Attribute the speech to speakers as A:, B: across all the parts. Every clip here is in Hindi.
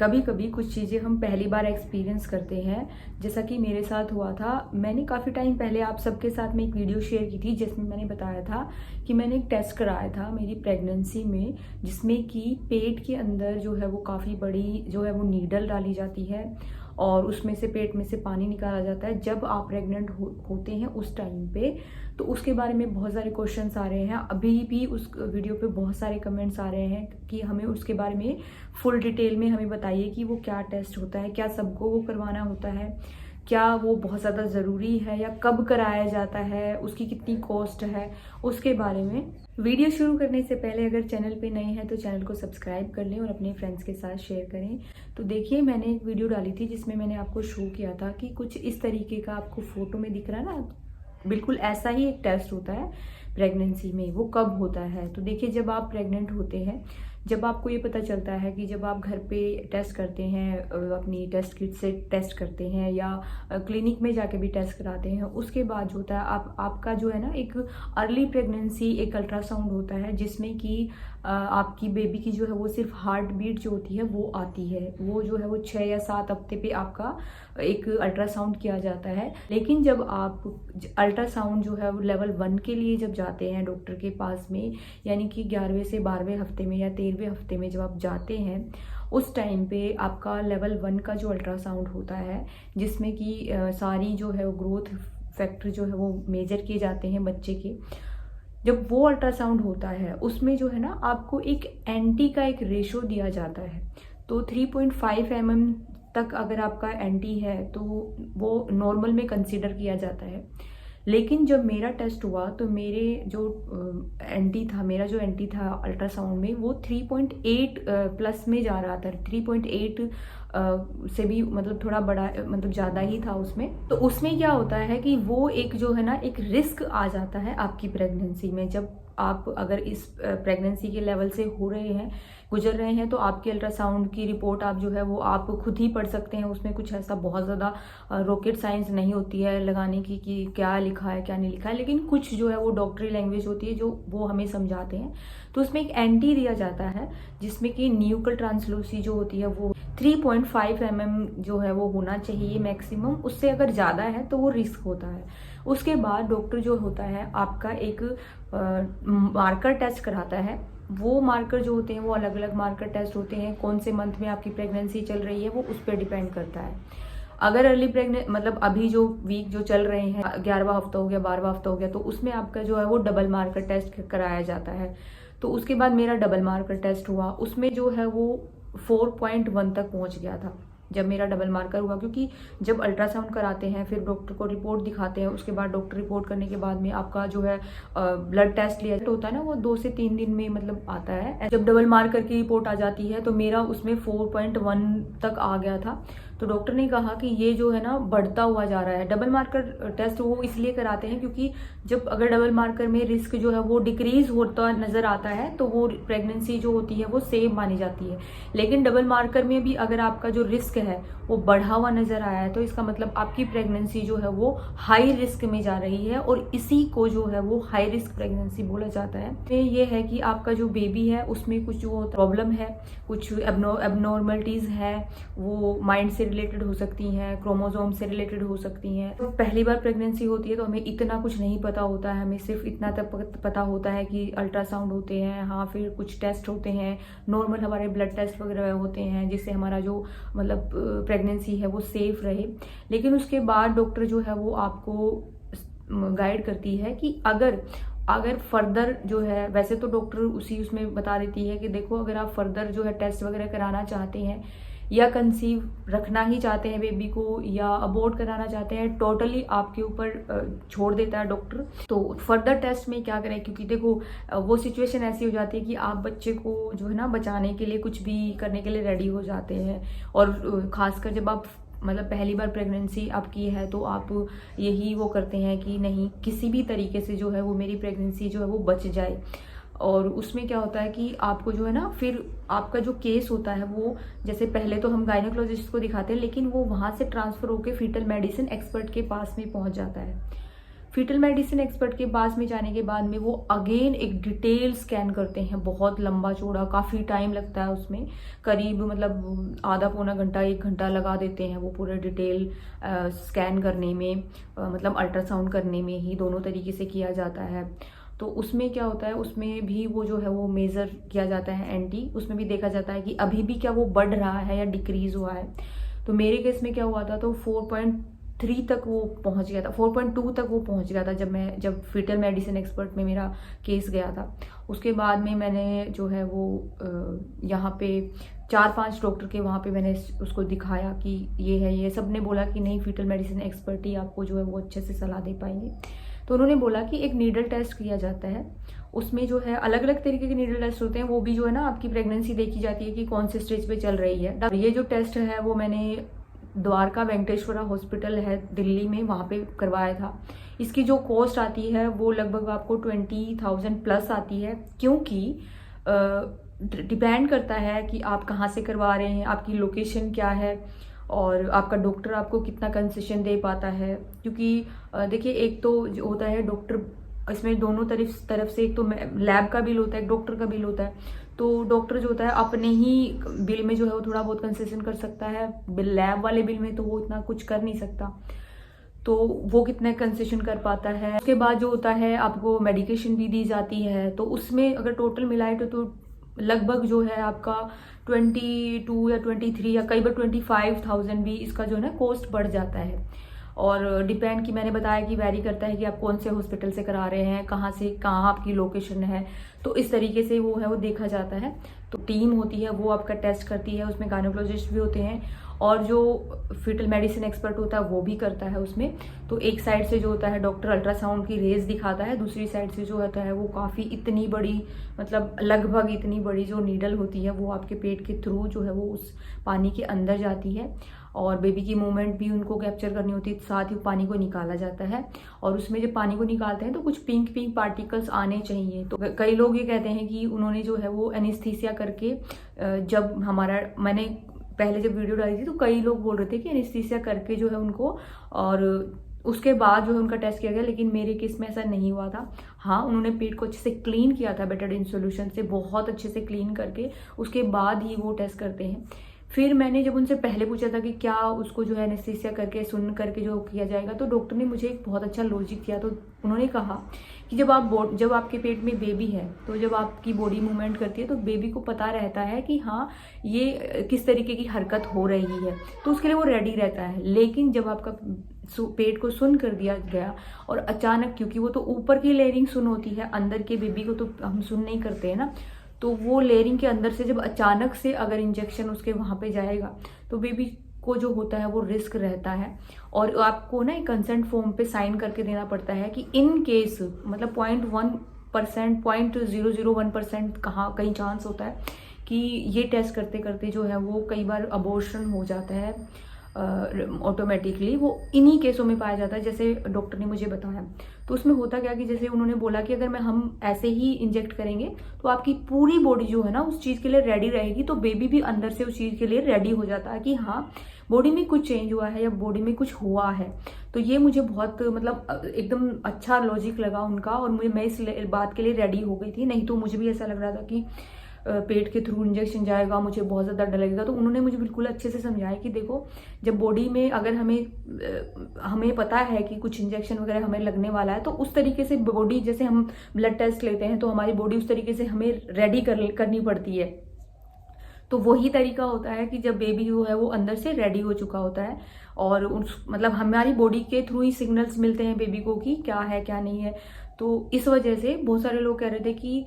A: कभी कभी कुछ चीज़ें हम पहली बार एक्सपीरियंस करते हैं, जैसा कि मेरे साथ हुआ था। मैंने काफ़ी टाइम पहले आप सबके साथ में एक वीडियो शेयर की थी जिसमें मैंने बताया था कि मैंने एक टेस्ट कराया था मेरी प्रेगनेंसी में, जिसमें कि पेट के अंदर जो है वो काफ़ी बड़ी जो है वो नीडल डाली जाती है और उसमें से पेट में से पानी निकाला जाता है जब आप प्रेग्नेंट होते हैं उस टाइम पे। तो उसके बारे में बहुत सारे क्वेश्चंस आ रहे हैं, अभी भी उस वीडियो पे बहुत सारे कमेंट्स आ रहे हैं कि हमें उसके बारे में फुल डिटेल में हमें बताइए कि वो क्या टेस्ट होता है, क्या सबको वो करवाना होता है, क्या वो बहुत ज़्यादा ज़रूरी है या कब कराया जाता है, उसकी कितनी कॉस्ट है, उसके बारे में। वीडियो शुरू करने से पहले अगर चैनल पे नए हैं तो चैनल को सब्सक्राइब कर लें और अपने फ्रेंड्स के साथ शेयर करें। तो देखिए, मैंने एक वीडियो डाली थी जिसमें मैंने आपको शो किया था कि कुछ इस तरीके का आपको फोटो में दिख रहा है ना, बिल्कुल ऐसा ही एक टेस्ट होता है प्रेगनेंसी में। वो कब होता है? तो देखिए, जब आप प्रेग्नेंट होते हैं, जब आपको ये पता चलता है कि जब आप घर पे टेस्ट करते हैं, अपनी टेस्ट किट से टेस्ट करते हैं या क्लिनिक में जाके भी टेस्ट कराते हैं, उसके बाद जो होता है आपका जो है ना एक अर्ली प्रेगनेंसी एक अल्ट्रासाउंड होता है जिसमें कि आपकी बेबी की जो है वो सिर्फ हार्ट बीट जो होती है वो आती है। वो जो है वो 6 या 7 हफ्ते पे आपका एक अल्ट्रासाउंड किया जाता है। लेकिन जब आप अल्ट्रासाउंड जो है वो लेवल 1 के लिए जब जाते हैं डॉक्टर के पास में, यानी कि 11वें से 12वें हफ्ते में या 13वें हफ्ते में जब आप जाते हैं, उस टाइम पे आपका लेवल 1 का जो अल्ट्रासाउंड होता है जिसमें कि सारी जो है वो ग्रोथ फैक्टर जो है वो मेजर किए जाते हैं बच्चे के। जब वो अल्ट्रासाउंड होता है उसमें जो है ना आपको एक एंटी का एक रेशो दिया जाता है। तो 3.5 mm तक अगर आपका एंटी है तो वो नॉर्मल में कंसीडर किया जाता है। लेकिन जब मेरा टेस्ट हुआ तो मेरे जो मेरा जो एंटी था अल्ट्रासाउंड में वो 3.8 प्लस में जा रहा था। 3.8 से भी मतलब थोड़ा बड़ा, मतलब ज़्यादा ही था उसमें। तो उसमें क्या होता है कि वो एक जो है ना एक रिस्क आ जाता है आपकी प्रेगनेंसी में। जब आप अगर इस प्रेगनेंसी के लेवल से गुजर रहे हैं तो आपकी अल्ट्रासाउंड की रिपोर्ट आप जो है वो आप खुद ही पढ़ सकते हैं। उसमें कुछ ऐसा बहुत ज़्यादा रॉकेट साइंस नहीं होती है लगाने की कि क्या लिखा है क्या नहीं लिखा है, लेकिन कुछ जो है वो डॉक्टरी लैंग्वेज होती है जो वो हमें समझाते हैं। तो उसमें एक एंटी दिया जाता है जिसमें कि न्यूक्लियर ट्रांसलूसी जो होती है वो 3.5 mm जो है वो होना चाहिए मैक्सिमम। उससे अगर ज़्यादा है तो वो रिस्क होता है। उसके बाद डॉक्टर जो होता है आपका एक मार्कर टेस्ट कराता है। वो मार्कर जो होते हैं वो अलग अलग मार्कर टेस्ट होते हैं। कौन से मंथ में आपकी प्रेगनेंसी चल रही है वो उस पर डिपेंड करता है। अगर अर्ली प्रेगनेंट मतलब अभी जो वीक जो चल रहे हैं, 11वां हफ्ता हो गया, 12वां हफ्ता हो गया, तो उसमें आपका जो है वो डबल मार्कर टेस्ट कराया जाता है। तो उसके बाद मेरा डबल मार्कर टेस्ट हुआ, उसमें जो है वो 4.1 तक पहुंच गया था जब मेरा डबल मार्कर हुआ। क्योंकि जब अल्ट्रासाउंड कराते हैं फिर डॉक्टर को रिपोर्ट दिखाते हैं, उसके बाद डॉक्टर रिपोर्ट करने के बाद में आपका जो है ब्लड टेस्ट लिया होता है ना, वो 2 से 3 दिन में मतलब आता है। जब डबल मार्कर की रिपोर्ट आ जाती है तो मेरा उसमें 4.1 तक आ गया था। तो डॉक्टर ने कहा कि ये जो है ना बढ़ता हुआ जा रहा है। डबल मार्कर टेस्ट वो इसलिए कराते हैं क्योंकि जब अगर डबल मार्कर में रिस्क जो है वो डिक्रीज होता नजर आता है तो वो प्रेगनेंसी जो होती है वो सेफ मानी जाती है। लेकिन डबल मार्कर में भी अगर आपका जो रिस्क है वो बढ़ा हुआ नजर आया है तो इसका मतलब आपकी प्रेगनेंसी जो है वो हाई रिस्क में जा रही है, और इसी को जो है वो हाई रिस्क प्रेगनेंसी बोला जाता है। ये है कि आपका जो बेबी है उसमें कुछ जो प्रॉब्लम है, कुछ एबनॉर्मलिटीज है, वो माइंड से रिलेटेड हो सकती हैं, क्रोमोसोम से रिलेटेड हो सकती हैं। तो पहली बार प्रेगनेंसी होती है तो हमें इतना कुछ नहीं पता होता है। हमें सिर्फ इतना तक पता होता है कि अल्ट्रासाउंड होते हैं, हाँ, फिर कुछ टेस्ट होते हैं, नॉर्मल हमारे ब्लड टेस्ट वगैरह होते हैं जिससे हमारा जो मतलब प्रेगनेंसी है वो सेफ रहे। लेकिन उसके बाद डॉक्टर जो है वो आपको गाइड करती है कि अगर फर्दर जो है, वैसे तो डॉक्टर उसमें बता देती है कि देखो अगर आप फर्दर जो है टेस्ट वगैरह कराना चाहते हैं या कंसीव रखना ही चाहते हैं बेबी को या अबॉर्ट कराना चाहते हैं, टोटली आपके ऊपर छोड़ देता है डॉक्टर। तो फर्दर टेस्ट में क्या करें, क्योंकि देखो वो सिचुएशन ऐसी हो जाती है कि आप बच्चे को जो है ना बचाने के लिए कुछ भी करने के लिए रेडी हो जाते हैं। और खासकर जब आप मतलब पहली बार प्रेगनेंसी आपकी है तो आप यही वो करते हैं कि नहीं, किसी भी तरीके से जो है वो मेरी प्रेगनेंसी जो है वो बच जाए। और उसमें क्या होता है कि आपको जो है ना फिर आपका जो केस होता है वो, जैसे पहले तो हम गायनोकोलॉजिस्ट को दिखाते हैं लेकिन वो वहाँ से ट्रांसफ़र होकर फीटल मेडिसिन एक्सपर्ट के पास में पहुँच जाता है। फीटल मेडिसिन एक्सपर्ट के पास में जाने के बाद में वो अगेन एक डिटेल स्कैन करते हैं, बहुत लंबा चौड़ा, काफ़ी टाइम लगता है उसमें, करीब मतलब आधा पौना घंटा 1 घंटा लगा देते हैं वो पूरे डिटेल स्कैन करने में, मतलब अल्ट्रासाउंड करने में ही, दोनों तरीके से किया जाता है। तो उसमें क्या होता है, उसमें भी वो जो है वो मेज़र किया जाता है एंटी, उसमें भी देखा जाता है कि अभी भी क्या वो बढ़ रहा है या डिक्रीज हुआ है। तो मेरे केस में क्या हुआ था, तो 4.3 तक वो पहुंच गया था, 4.2 तक वो पहुंच गया था जब फीटल मेडिसिन एक्सपर्ट में मेरा केस गया था। उसके बाद में मैंने जो है वो यहाँ पे 4-5 डॉक्टर के वहाँ पे मैंने उसको दिखाया कि ये है, ये सब ने बोला कि नहीं, फीटल मेडिसिन एक्सपर्ट ही आपको जो है वो अच्छे से सलाह दे पाएंगे। तो उन्होंने बोला कि एक नीडल टेस्ट किया जाता है, उसमें जो है अलग अलग तरीके के नीडल टेस्ट होते हैं, वो भी जो है ना आपकी प्रेगनेंसी देखी जाती है कि कौन से स्टेज पे चल रही है। ये जो टेस्ट है वो मैंने द्वारका वेंकटेश्वरा हॉस्पिटल है दिल्ली में, वहाँ पे करवाया था। इसकी जो कॉस्ट आती है वो लगभग आपको 20,000 प्लस आती है, क्योंकि डिपेंड करता है कि आप कहाँ से करवा रहे हैं, आपकी लोकेशन क्या है, और आपका डॉक्टर आपको कितना कंसेशन दे पाता है। क्योंकि देखिए, एक तो जो होता है डॉक्टर, इसमें दोनों तरफ से, एक तो लैब का बिल होता है, एक डॉक्टर का बिल होता है। तो डॉक्टर जो होता है अपने ही बिल में जो है वो थोड़ा बहुत कंसेशन कर सकता है, लैब वाले बिल में तो वो इतना कुछ कर नहीं सकता, तो वो कितने कंसेशन कर पाता है। उसके बाद जो होता है आपको मेडिकेशन भी दी जाती है, तो उसमें अगर टोटल मिलाए तो लगभग जो है आपका 22 या 23 या कई बार 25,000 भी इसका जो है ना कॉस्ट बढ़ जाता है। और डिपेंड, कि मैंने बताया कि वैरी करता है कि आप कौन से हॉस्पिटल से करा रहे हैं, कहाँ से कहाँ आपकी लोकेशन है, तो इस तरीके से वो है वो देखा जाता है। तो टीम होती है वो आपका टेस्ट करती है, उसमें गायनेकोलॉजिस्ट भी होते हैं, और जो फीटल मेडिसिन एक्सपर्ट होता है वो भी करता है उसमें। तो एक साइड से जो होता है डॉक्टर अल्ट्रासाउंड की रेज दिखाता है, दूसरी साइड से जो होता है वो काफ़ी इतनी बड़ी, मतलब लगभग इतनी बड़ी जो नीडल होती है वो आपके पेट के थ्रू जो है वो उस पानी के अंदर जाती है, और बेबी की मूवमेंट भी उनको कैप्चर करनी होती है, साथ ही पानी को निकाला जाता है। और उसमें जब पानी को निकालते हैं तो कुछ पिंक पिंक पार्टिकल्स आने चाहिए। तो कई लोग ये कहते हैं कि उन्होंने जो है वो एनेस्थीसिया करके, जब मैंने पहले जब वीडियो डाली थी तो कई लोग बोल रहे थे कि एनेस्थीसिया करके जो है उनको, और उसके बाद जो है उनका टेस्ट किया गया, लेकिन मेरे केस में ऐसा नहीं हुआ था। हाँ, उन्होंने पेट को अच्छे से क्लीन किया था बेटाडीन सॉल्यूशन से, बहुत अच्छे से क्लीन करके उसके बाद ही वो टेस्ट करते हैं। फिर मैंने जब उनसे पहले पूछा था कि क्या उसको जो है एनेस्थीसिया करके सुन करके जो किया जाएगा, तो डॉक्टर ने मुझे एक बहुत अच्छा लॉजिक दिया। तो उन्होंने कहा कि जब आपके पेट में बेबी है, तो जब आपकी बॉडी मूवमेंट करती है तो बेबी को पता रहता है कि हाँ ये किस तरीके की हरकत हो रही है, तो उसके लिए वो रेडी रहता है। लेकिन जब आपका पेट को सुन कर दिया गया और अचानक, क्योंकि वो तो ऊपर की लेयरिंग सुन होती है, अंदर के बेबी को तो हम सुन नहीं करते हैं ना, तो वो लेयरिंग के अंदर से जब अचानक से अगर इंजेक्शन उसके वहाँ पे जाएगा तो बेबी को जो होता है वो रिस्क रहता है। और आपको ना एक कंसेंट फॉर्म पे साइन करके देना पड़ता है कि इन केस, मतलब 0.1%, 0.001% कहीं चांस होता है कि ये टेस्ट करते करते जो है वो कई बार अबॉर्शन हो जाता है ऑटोमेटिकली, वो इन्हीं केसों में पाया जाता है जैसे डॉक्टर ने मुझे बताया। तो उसमें होता क्या कि जैसे उन्होंने बोला कि अगर हम ऐसे ही इंजेक्ट करेंगे तो आपकी पूरी बॉडी जो है ना उस चीज़ के लिए रेडी रहेगी, तो बेबी भी अंदर से उस चीज़ के लिए रेडी हो जाता है कि हाँ बॉडी में कुछ चेंज हुआ है या बॉडी में कुछ हुआ है। तो ये मुझे बहुत मतलब एकदम अच्छा लॉजिक लगा उनका, और मैं इस बात के लिए रेडी हो गई थी। नहीं तो मुझे भी ऐसा लग रहा था कि पेट के थ्रू इंजेक्शन जाएगा, मुझे बहुत ज़्यादा डर लगेगा। तो उन्होंने मुझे बिल्कुल अच्छे से समझाया कि देखो, जब बॉडी में अगर हमें पता है कि कुछ इंजेक्शन वगैरह हमें लगने वाला है, तो उस तरीके से बॉडी, जैसे हम ब्लड टेस्ट लेते हैं तो हमारी बॉडी उस तरीके से हमें रेडी करनी पड़ती है। तो वही तरीका होता है कि जब बेबी जो है वो अंदर से रेडी हो चुका होता है, और मतलब हमारी बॉडी के थ्रू ही सिग्नल्स मिलते हैं बेबी को कि क्या है क्या नहीं है। तो इस वजह से बहुत सारे लोग कह रहे थे कि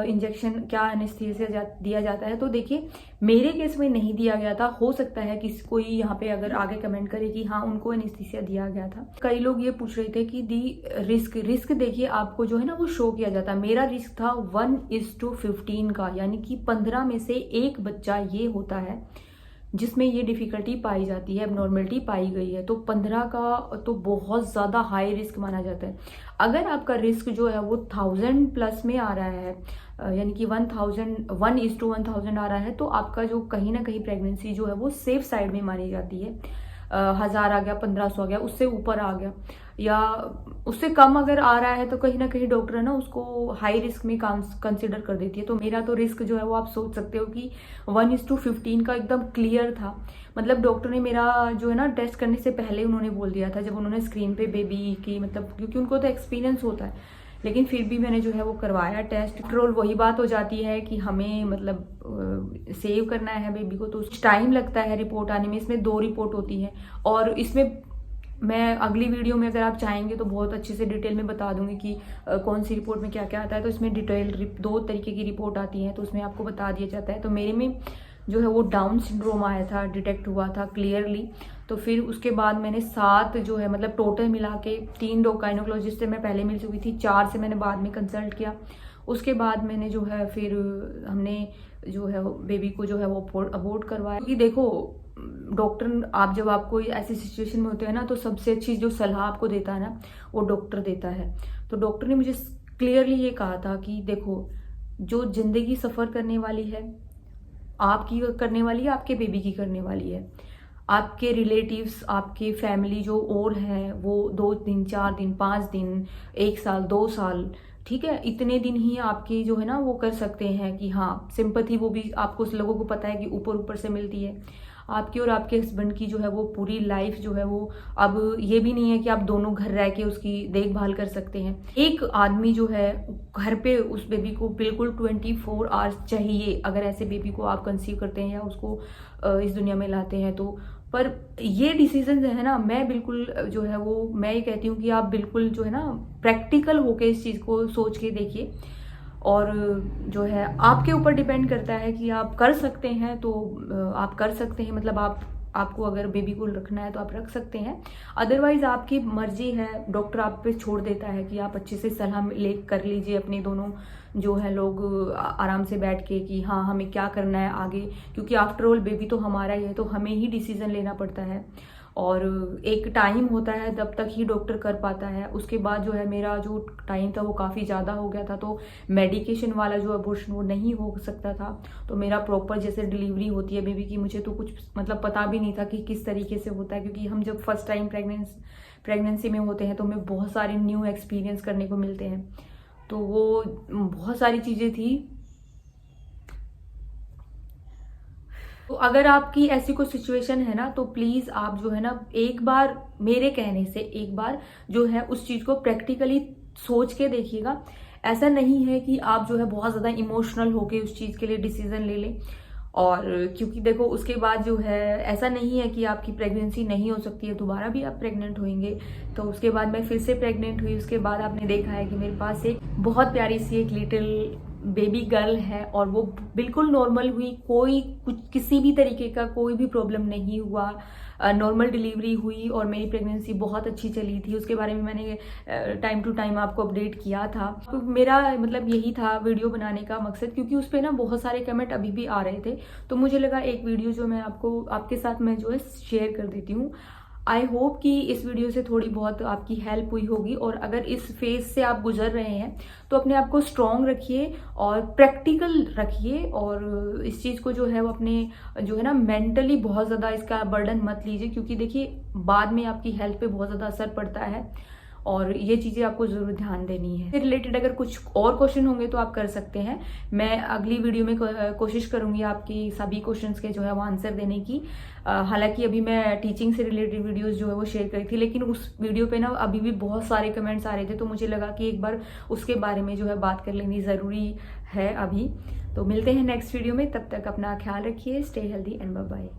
A: इंजेक्शन क्या एनेस्थीसिया दिया जाता है। तो देखिए, मेरे केस में नहीं दिया गया था। हो सकता है कि कोई यहाँ पे अगर आगे कमेंट करे कि हाँ उनको एनेस्थीसिया दिया गया था। कई लोग ये पूछ रहे थे कि रिस्क देखिए आपको जो है ना वो शो किया जाता है। मेरा रिस्क था 1:15 का, यानी कि 15 में से एक बच्चा ये होता है जिसमें ये डिफिकल्टी पाई जाती है, एबनॉर्मलिटी पाई गई है। तो 15 का तो बहुत ज़्यादा हाई रिस्क माना जाता है। अगर आपका रिस्क जो है वो 1000 प्लस में आ रहा है, यानी कि 1:1000 आ रहा है, तो आपका जो कहीं ना कहीं प्रेगनेंसी जो है वो सेफ साइड में मानी जाती है। 1000 आ गया, 1500 आ गया, उससे ऊपर आ गया या उससे कम अगर आ रहा है तो कहीं ना कहीं डॉक्टर है ना उसको हाई रिस्क में कंसिडर कर देती है। तो मेरा तो रिस्क जो है वो आप सोच सकते हो कि 1:15 का एकदम क्लियर था। मतलब डॉक्टर ने मेरा जो है ना टेस्ट करने से पहले उन्होंने बोल दिया था, जब उन्होंने स्क्रीन पे बेबी की, मतलब क्योंकि उनको तो एक्सपीरियंस होता है, लेकिन फिर भी मैंने जो है वो करवाया टेस्ट। रोल वही बात हो जाती है कि हमें मतलब सेव करना है बेबी को, तो टाइम लगता है रिपोर्ट आने में। इसमें 2 रिपोर्ट होती है और इसमें मैं अगली वीडियो में अगर आप चाहेंगे तो बहुत अच्छे से डिटेल में बता दूंगी कि कौन सी रिपोर्ट में क्या क्या आता है। तो इसमें डिटेल 2 तरीके की रिपोर्ट आती है, तो उसमें आपको बता दिया जाता है। तो मेरे में जो है वो डाउन सिंड्रोम आया था, डिटेक्ट हुआ था क्लियरली। तो फिर उसके बाद मैंने 7 जो है मतलब टोटल मिला के 3 गायनोकोलॉजिस्ट से मैं पहले मिल चुकी थी, 4 से मैंने बाद में कंसल्ट किया। उसके बाद मैंने जो है फिर हमने जो है बेबी को जो है वो अबॉर्ट करवाया। क्योंकि देखो डॉक्टर, आप जब आपको ऐसी सिचुएशन में होते हैं ना तो सबसे अच्छी जो सलाह आपको देता है ना वो डॉक्टर देता है। तो डॉक्टर ने मुझे क्लियरली ये कहा था कि देखो, जो जिंदगी सफ़र करने वाली है आपकी करने वाली है, आपके बेबी की करने वाली है। आपके रिलेटिव्स, आपके फैमिली जो और हैं वो 2 दिन, 4 दिन, 5 दिन, 1 साल, 2 साल, ठीक है, इतने दिन ही आपकी जो है ना वो कर सकते हैं कि हाँ सिंपैथी, वो भी आपको उस लोगों को पता है कि ऊपर ऊपर से मिलती है। आपकी और आपके हस्बैंड की जो है वो पूरी लाइफ जो है वो, अब ये भी नहीं है कि आप दोनों घर रह के उसकी देखभाल कर सकते हैं। एक आदमी जो है घर पे उस बेबी को बिल्कुल 24 आवर्स चाहिए, अगर ऐसे बेबी को आप कंसीव करते हैं या उसको इस दुनिया में लाते हैं तो। पर ये डिसीजन है ना, मैं बिल्कुल जो है वो मैं ये कहती हूँ कि आप बिल्कुल जो है ना प्रैक्टिकल होके इस चीज़ को सोच के देखिए। और जो है आपके ऊपर डिपेंड करता है कि आप कर सकते हैं तो आप कर सकते हैं, मतलब आपको अगर बेबी को रखना है तो आप रख सकते हैं, अदरवाइज आपकी मर्जी है। डॉक्टर आप पे छोड़ देता है कि आप अच्छे से सलाह ले कर लीजिए अपने दोनों जो है लोग आराम से बैठ के कि हाँ हमें क्या करना है आगे, क्योंकि आफ्टर ऑल बेबी तो हमारा ही है, तो हमें ही डिसीजन लेना पड़ता है। और एक टाइम होता है तब तक ही डॉक्टर कर पाता है। उसके बाद जो है मेरा जो टाइम था वो काफ़ी ज़्यादा हो गया था, तो मेडिकेशन वाला जो अबॉर्शन वो नहीं हो सकता था। तो मेरा प्रॉपर जैसे डिलीवरी होती है बेबी की, मुझे तो कुछ मतलब पता भी नहीं था कि किस तरीके से होता है, क्योंकि हम जब फर्स्ट टाइम प्रेगनेंसी में होते हैं तो हमें बहुत सारे न्यू एक्सपीरियंस करने को मिलते हैं। तो वो बहुत सारी चीज़ें थी। तो अगर आपकी ऐसी कोई सिचुएशन है ना तो प्लीज़ आप जो है ना एक बार मेरे कहने से एक बार जो है उस चीज़ को प्रैक्टिकली सोच के देखिएगा। ऐसा नहीं है कि आप जो है बहुत ज़्यादा इमोशनल होके उस चीज़ के लिए डिसीजन ले लें। और क्योंकि देखो उसके बाद जो है ऐसा नहीं है कि आपकी प्रेगनेंसी नहीं हो सकती है, दोबारा भी आप प्रेग्नेंट होंगे। तो उसके बाद मैं फिर से प्रेग्नेंट हुई। उसके बाद आपने देखा है कि मेरे पास एक बहुत प्यारी सी एक लिटिल बेबी गर्ल है और वो बिल्कुल नॉर्मल हुई, कोई कुछ किसी भी तरीके का कोई भी प्रॉब्लम नहीं हुआ, नॉर्मल डिलीवरी हुई और मेरी प्रेगनेंसी बहुत अच्छी चली थी। उसके बारे में मैंने टाइम टू टाइम आपको अपडेट किया था। तो मेरा मतलब यही था वीडियो बनाने का मकसद, क्योंकि उस पर ना बहुत सारे कमेंट अभी भी आ रहे थे, तो मुझे लगा एक वीडियो जो मैं आपके साथ मैं जो है शेयर कर देती हूँ। आई होप कि इस वीडियो से थोड़ी बहुत आपकी हेल्प हुई होगी। और अगर इस फेज से आप गुजर रहे हैं तो अपने आप को स्ट्रॉन्ग रखिए और प्रैक्टिकल रखिए, और इस चीज़ को जो है वो अपने जो है ना मेंटली बहुत ज़्यादा इसका बर्डन मत लीजिए, क्योंकि देखिए बाद में आपकी हेल्थ पे बहुत ज़्यादा असर पड़ता है और ये चीज़ें आपको ज़रूर ध्यान देनी है। रिलेटेड अगर कुछ और क्वेश्चन होंगे तो आप कर सकते हैं। मैं अगली वीडियो में कोशिश करूंगी आपकी सभी क्वेश्चंस के जो है वो आंसर देने की। हालांकि अभी मैं टीचिंग से रिलेटेड वीडियोस जो है वो शेयर करी थी, लेकिन उस वीडियो पे ना अभी भी बहुत सारे कमेंट्स आ रहे थे, तो मुझे लगा कि एक बार उसके बारे में जो है बात कर लेनी ज़रूरी है अभी। तो मिलते हैं नेक्स्ट वीडियो में, तब तक अपना ख्याल रखिए, stay healthy and bye bye.